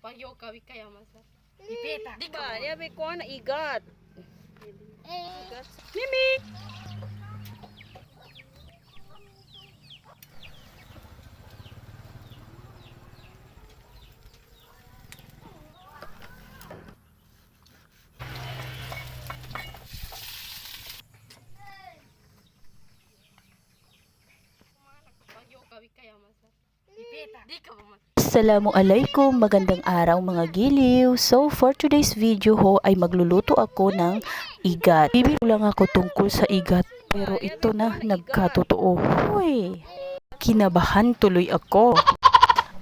Pagyo kawi kaya masa. Ipeta. Di ba? Yabi ko na igat. Igat. Mimi! Pagyo kawi kaya masa. Ipeta. Di ka masa. Assalamualaikum, magandang araw mga giliw. So for today's video ho ay magluluto ako ng igat. Bibiro lang ako tungkol sa igat pero ito na nagkatotoo. Hoy, kinabahan tuloy ako.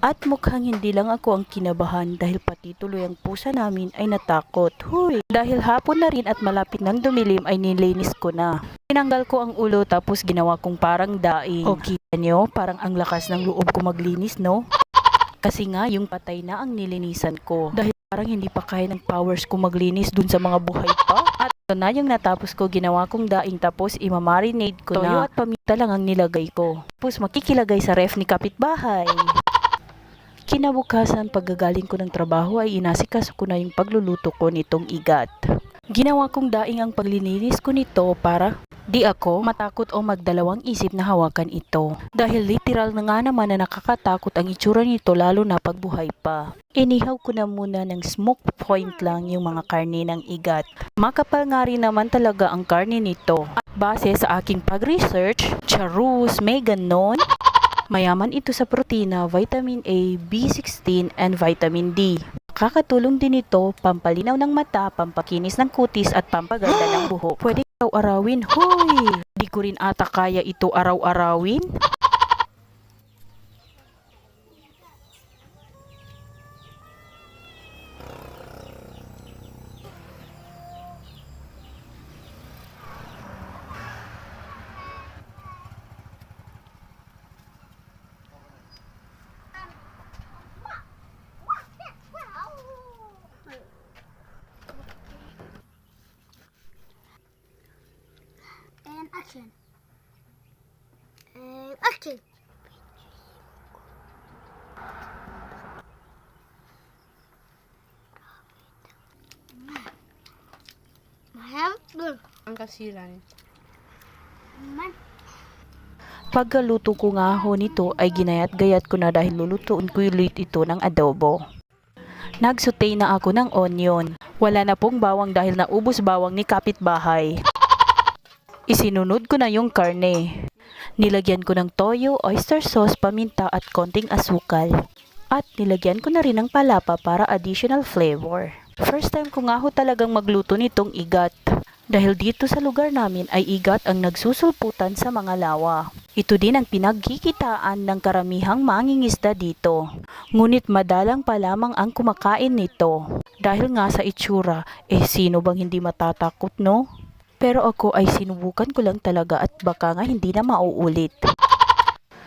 At mukhang hindi lang ako ang kinabahan dahil pati tuloy ang pusa namin ay natakot. Hoy, dahil hapon na rin at malapit ng dumilim ay nilinis ko na. Tinanggal ko ang ulo tapos ginawa kong parang daing. O kita nyo, parang ang lakas ng loob ko maglinis, no? Kasi nga, yung patay na ang nilinisan ko. Dahil parang hindi pa kaya ng powers ko maglinis dun sa mga buhay pa. At ito na yung natapos ko, ginawa kong daing tapos imamarinate ko na. Toyo at paminta lang ang nilagay ko. Tapos makikilagay sa ref ni kapitbahay. Kinabukasan, paggagaling ko ng trabaho ay inasikaso ko na yung pagluluto ko nitong igat. Ginawa kong daing ang paglilinis ko nito para di ako matakot o magdalawang isip na hawakan ito. Dahil literal na nga naman na nakakatakot ang itsura nito lalo na pagbuhay pa. Inihaw ko na muna ng smoke point lang yung mga karne ng igat. Makapal nga rin naman talaga ang karne nito. At base sa aking pag-research, charus, may ganon. Mayaman ito sa protina, vitamin A, B16, and vitamin D. Kakatulong din ito, pampalinaw ng mata, pampakinis ng kutis, at pampaganda ng buhok. Pwede araw-arawin. Hoy! Di ko rin ata kaya ito araw-arawin. And action. And action. Mahal. Ang kasiran. Man. Pagkaluto ko nga ho nito ay ginayat-gayat ko na dahil lulutuin ko ulit ito ng adobo. Nagsutay na ako ng onion. Wala na pong bawang dahil naubos bawang ni kapitbahay. Isinunod ko na yung karne. Nilagyan ko ng toyo, oyster sauce, paminta at konting asukal. At nilagyan ko na rin ng palapa para additional flavor. First time ko nga ho talagang magluto nitong igat. Dahil dito sa lugar namin ay igat ang nagsusulputan sa mga lawa. Ito din ang pinagkikitaan ng karamihang mangingisda dito. Ngunit madalang pa lamang ang kumakain nito. Dahil nga sa itsura, sino bang hindi matatakot, no? Pero ako ay sinubukan ko lang talaga at baka nga hindi na mauulit.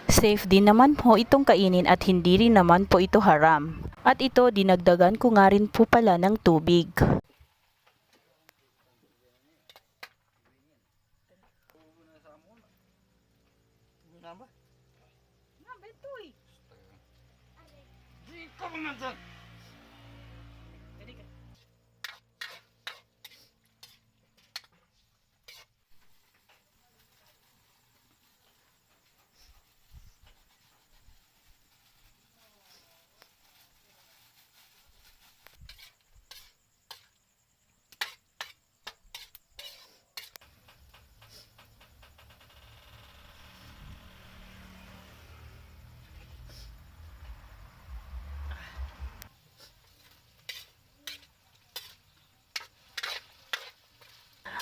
Safe din naman po itong kainin at hindi rin naman po ito haram. At ito dinagdagan ko nga rin po pala ng tubig.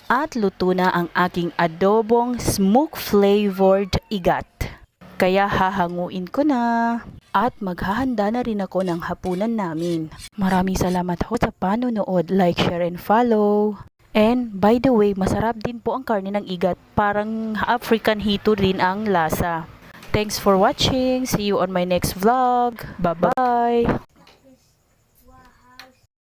At luto na ang aking adobong smoke-flavored igat. Kaya hahanguin ko na. At maghahanda na rin ako ng hapunan namin. Maraming salamat ho sa panonood. Like, share, and follow. And by the way, masarap din po ang karne ng igat. Parang African hito rin ang lasa. Thanks for watching. See you on my next vlog. Bye-bye.